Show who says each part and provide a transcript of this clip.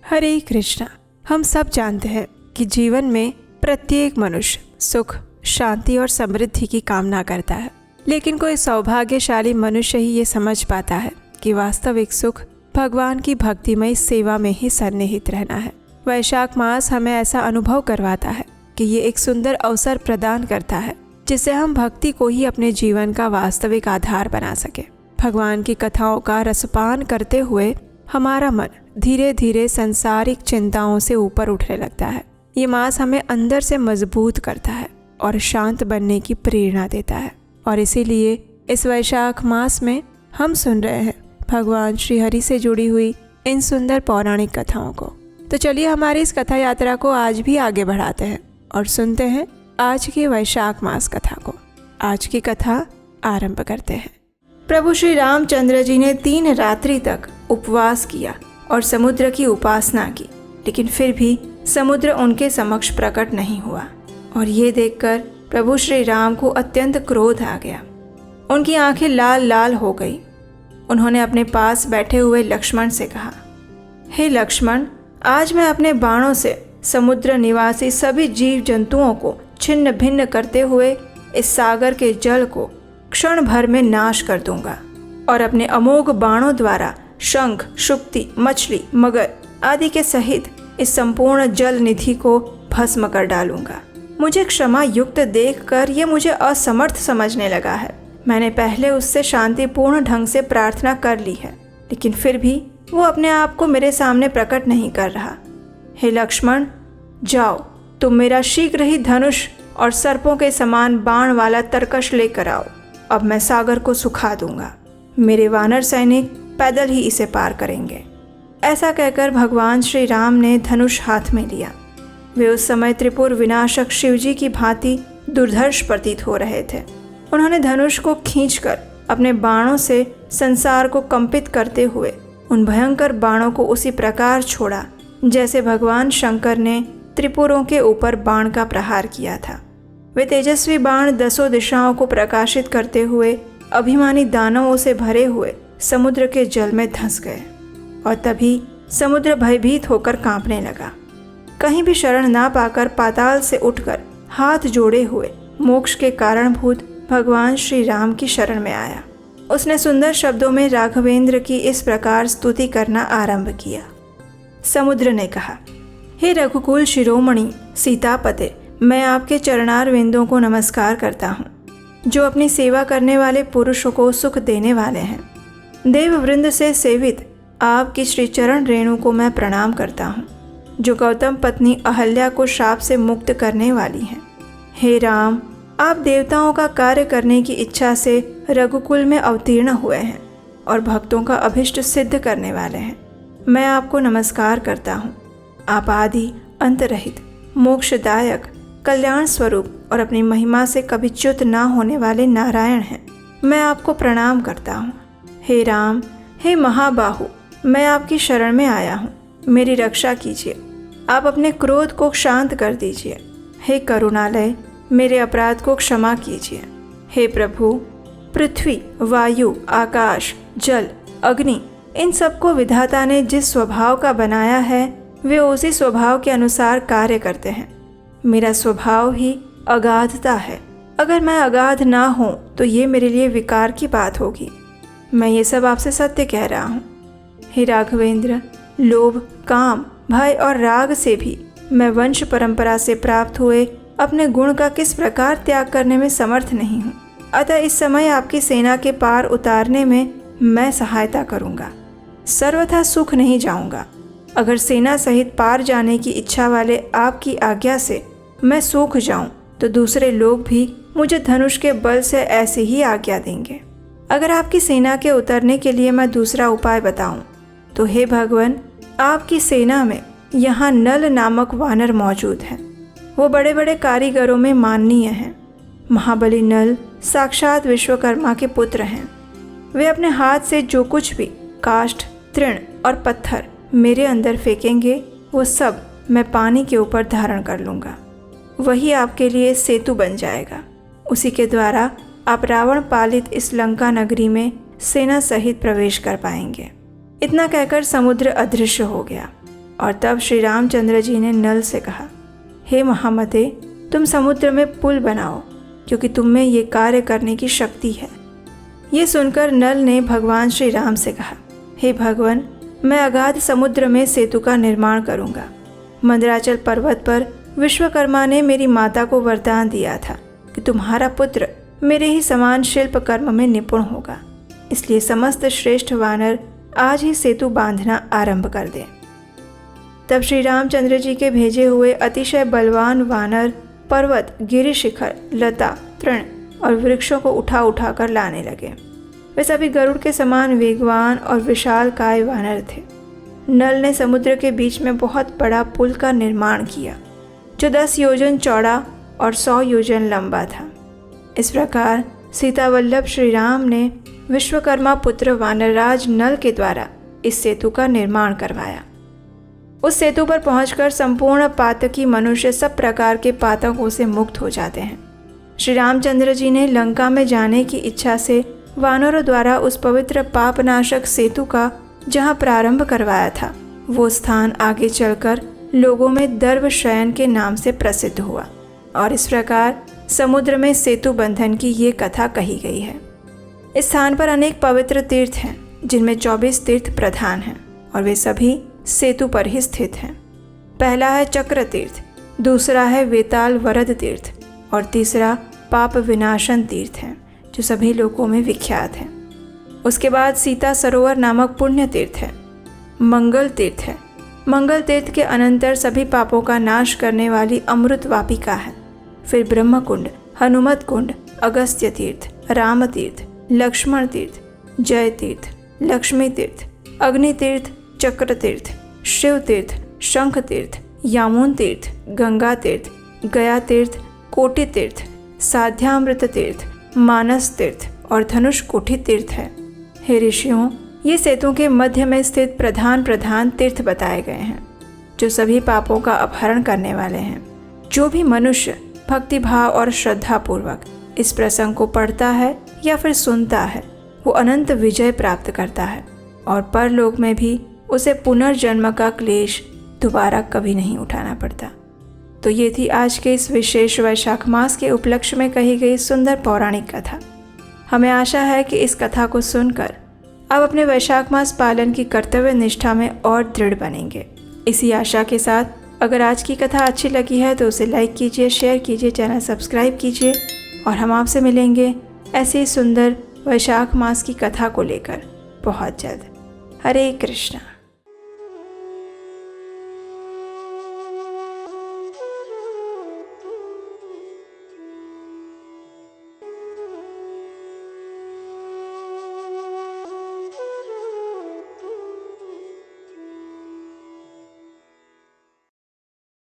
Speaker 1: हरे कृष्णा। हम सब जानते हैं कि जीवन में प्रत्येक मनुष्य सुख, शांति और समृद्धि की कामना करता है, लेकिन कोई सौभाग्यशाली मनुष्य ही ये समझ पाता है कि वास्तविक सुख भगवान की भक्तिमय सेवा में ही सन्निहित रहना है। वैशाख मास हमें ऐसा अनुभव करवाता है कि ये एक सुंदर अवसर प्रदान करता है जिससे हम भक्ति को ही अपने जीवन का वास्तविक आधार बना सके। भगवान की कथाओं का रसपान करते हुए हमारा मन धीरे धीरे सांसारिक चिंताओं से ऊपर उठने लगता है। ये मास हमें अंदर से मजबूत करता है और शांत बनने की प्रेरणा देता है। और इसीलिए इस वैशाख मास में हम सुन रहे हैं भगवान श्री हरि से जुड़ी हुई इन सुंदर पौराणिक कथाओं को। तो चलिए हमारी इस कथा यात्रा को आज भी आगे बढ़ाते हैं और सुनते हैं आज की वैशाख मास कथा को। आज की कथा आरंभ करते हैं। प्रभु श्री रामचंद्र जी ने 3 रात्रि तक उपवास किया और समुद्र की उपासना की, लेकिन फिर भी समुद्र उनके समक्ष प्रकट नहीं हुआ। और ये देखकर प्रभु श्री राम को अत्यंत क्रोध आ गया। उनकी आंखें लाल लाल हो गई। उन्होंने अपने पास बैठे हुए लक्ष्मण से कहा, हे लक्ष्मण, आज मैं अपने बाणों से समुद्र निवासी सभी जीव जंतुओं को छिन्न भिन्न करते हुए इस सागर के जल को क्षण भर में नाश कर दूंगा और अपने अमोघ बाणों द्वारा शंख, शुक्ति, मछली, मगर आदि के सहित इस संपूर्ण जल निधि को भस्म कर डालूंगा। मुझे क्षमा युक्त देखकर ये मुझे असमर्थ समझने लगा है। मैंने पहले उससे शांतिपूर्ण ढंग से प्रार्थना कर ली है, लेकिन फिर भी वो अपने आप को मेरे सामने प्रकट नहीं कर रहा। हे लक्ष्मण, जाओ, तुम मेरा शीघ्र ही धनुष और सर्पों के समान बाण वाला तरकश लेकर आओ। अब मैं सागर को सुखा दूंगा। मेरे वानर सैनिक पैदल ही इसे पार करेंगे। ऐसा कहकर भगवान श्री राम ने धनुष हाथ में लिया। वे उस समय त्रिपुर विनाशक शिवजी की भांति दुर्धर्ष प्रतीत हो रहे थे। उन्होंने धनुष को खींचकर अपने बाणों से संसार को कंपित करते हुए उन भयंकर बाणों को उसी प्रकार छोड़ा जैसे भगवान शंकर ने त्रिपुरों के ऊपर बाण का प्रहार किया था। वे तेजस्वी बाण 10 दिशाओं को प्रकाशित करते हुए अभिमानी दानवों से भरे हुए समुद्र के जल में धंस गए और तभी समुद्र भयभीत होकर कांपने लगा। कहीं भी शरण ना पाकर पाताल से उठकर हाथ जोड़े हुए मोक्ष के कारणभूत भगवान श्री राम की शरण में आया। उसने सुंदर शब्दों में राघवेंद्र की इस प्रकार स्तुति करना आरंभ किया। समुद्र ने कहा, हे रघुकुल शिरोमणि सीतापते, मैं आपके चरणारविंदों को नमस्कार करता हूँ, जो अपनी सेवा करने वाले पुरुषों को सुख देने वाले हैं। देववृंद से सेवित आपकी श्री चरण रेणु को मैं प्रणाम करता हूँ, जो गौतम पत्नी अहल्या को शाप से मुक्त करने वाली हैं। हे राम, आप देवताओं का कार्य करने की इच्छा से रघुकुल में अवतीर्ण हुए हैं और भक्तों का अभिष्ट सिद्ध करने वाले हैं। मैं आपको नमस्कार करता हूँ। आप आदि अंत रहित, मोक्षदायक, कल्याण स्वरूप और अपनी महिमा से कभी च्युत ना होने वाले नारायण हैं। मैं आपको प्रणाम करता हूँ। हे राम, हे महाबाहु, मैं आपकी शरण में आया हूँ। मेरी रक्षा कीजिए। आप अपने क्रोध को शांत कर दीजिए। हे करुणालय, मेरे अपराध को क्षमा कीजिए। हे प्रभु, पृथ्वी, वायु, आकाश, जल, अग्नि, इन सबको विधाता ने जिस स्वभाव का बनाया है वे उसी स्वभाव के अनुसार कार्य करते हैं। मेरा स्वभाव ही अगाधता है। अगर मैं अगाध ना हूँ तो ये मेरे लिए विकार की बात होगी। मैं ये सब आपसे सत्य कह रहा हूँ। हे राघवेंद्र, लोभ, काम, भय और राग से भी मैं वंश परंपरा से प्राप्त हुए अपने गुण का किस प्रकार त्याग करने में समर्थ नहीं हूँ। अतः इस समय आपकी सेना के पार उतारने में मैं सहायता करूँगा। सर्वथा सुख नहीं जाऊँगा। अगर सेना सहित पार जाने की इच्छा वाले आपकी आज्ञा से मैं सूख जाऊं तो दूसरे लोग भी मुझे धनुष के बल से ऐसे ही आज्ञा देंगे। अगर आपकी सेना के उतरने के लिए मैं दूसरा उपाय बताऊं तो हे भगवान, आपकी सेना में यहाँ नल नामक वानर मौजूद हैं। वो बड़े बड़े कारीगरों में माननीय हैं। महाबली नल साक्षात विश्वकर्मा के पुत्र हैं। वे अपने हाथ से जो कुछ भी काष्ठ, तृण और पत्थर मेरे अंदर फेंकेंगे वो सब मैं पानी के ऊपर धारण कर लूँगा। वही आपके लिए सेतु बन जाएगा। उसी के द्वारा आप रावण पालित इस लंका नगरी में सेना सहित प्रवेश कर पाएंगे। इतना कहकर समुद्र अदृश्य हो गया। और तब श्री रामचंद्र जी ने नल से कहा, हे महामते, तुम समुद्र में पुल बनाओ, क्योंकि तुम में ये कार्य करने की शक्ति है। ये सुनकर नल ने भगवान श्री राम से कहा, हे भगवान, मैं अगाध समुद्र में सेतु का निर्माण करूँगा। मंदराचल पर्वत पर विश्वकर्मा ने मेरी माता को वरदान दिया था कि तुम्हारा पुत्र मेरे ही समान शिल्प कर्म में निपुण होगा, इसलिए समस्त श्रेष्ठ वानर आज ही सेतु बांधना आरंभ कर दें। तब श्री रामचंद्र जी के भेजे हुए अतिशय बलवान वानर पर्वत, गिरि शिखर, लता, तृण और वृक्षों को उठा उठा कर लाने लगे। वे सभी गरुड़ के समान वेगवान और विशाल काय वानर थे। नल ने समुद्र के बीच में बहुत बड़ा पुल का निर्माण किया, जो 10 योजन चौड़ा और 100 योजन लंबा था। इस प्रकार सीता वल्लभ श्री राम ने विश्वकर्मा पुत्र वानरराज नल के द्वारा इस सेतु का निर्माण करवाया। उस सेतु पर पहुंचकर संपूर्ण पातकी मनुष्य सब प्रकार के पातकों से मुक्त हो जाते हैं। श्री रामचंद्र जी ने लंका में जाने की इच्छा से वानरों द्वारा उस पवित्र पापनाशक सेतु का जहां प्रारंभ करवाया था, वो स्थान आगे चलकर लोगों में दर्भ शयन के नाम से प्रसिद्ध हुआ और इस प्रकार समुद्र में सेतु बंधन की ये कथा कही गई है। इस स्थान पर अनेक पवित्र तीर्थ हैं, जिनमें 24 तीर्थ प्रधान हैं और वे सभी सेतु पर ही स्थित हैं। पहला है चक्र तीर्थ, दूसरा है वेताल वरद तीर्थ और तीसरा पाप विनाशन तीर्थ है, जो सभी लोगों में विख्यात है। उसके बाद सीता सरोवर नामक पुण्य तीर्थ है। मंगल तीर्थ है। मंगल तीर्थ के अनंतर सभी पापों का नाश करने वाली अमृत वापिका है। फिर ब्रह्म कुंड, हनुमत कुंड, अगस्त्य तीर्थ, राम तीर्थ, लक्ष्मण तीर्थ, जय तीर्थ, लक्ष्मी तीर्थ, अग्नि तीर्थ, चक्र तीर्थ, शिव तीर्थ, शंख तीर्थ, यामुन तीर्थ, गंगा तीर्थ, गया तीर्थ, कोटि तीर्थ, साध्यामृत तीर्थ, मानस तीर्थ और धनुष कोटि तीर्थ है। हे ऋषियों, ये सेतु के मध्य में स्थित प्रधान तीर्थ बताए गए हैं, जो सभी पापों का अपहरण करने वाले हैं। जो भी मनुष्य भक्तिभाव और श्रद्धा पूर्वक इस प्रसंग को पढ़ता है या फिर सुनता है, वो अनंत विजय प्राप्त करता है और परलोक में भी उसे पुनर्जन्म का क्लेश दोबारा कभी नहीं उठाना पड़ता। तो ये थी आज के इस विशेष वैशाख मास के उपलक्ष्य में कही गई सुंदर पौराणिक कथा। हमें आशा है कि इस कथा को सुनकर आप अपने वैशाख मास पालन की कर्तव्य निष्ठा में और दृढ़ बनेंगे। इसी आशा के साथ अगर आज की कथा अच्छी लगी है तो उसे लाइक कीजिए, शेयर कीजिए, चैनल सब्सक्राइब कीजिए और हम आपसे मिलेंगे ऐसे ही सुंदर वैशाख मास की कथा को लेकर बहुत जल्द। हरे कृष्णा।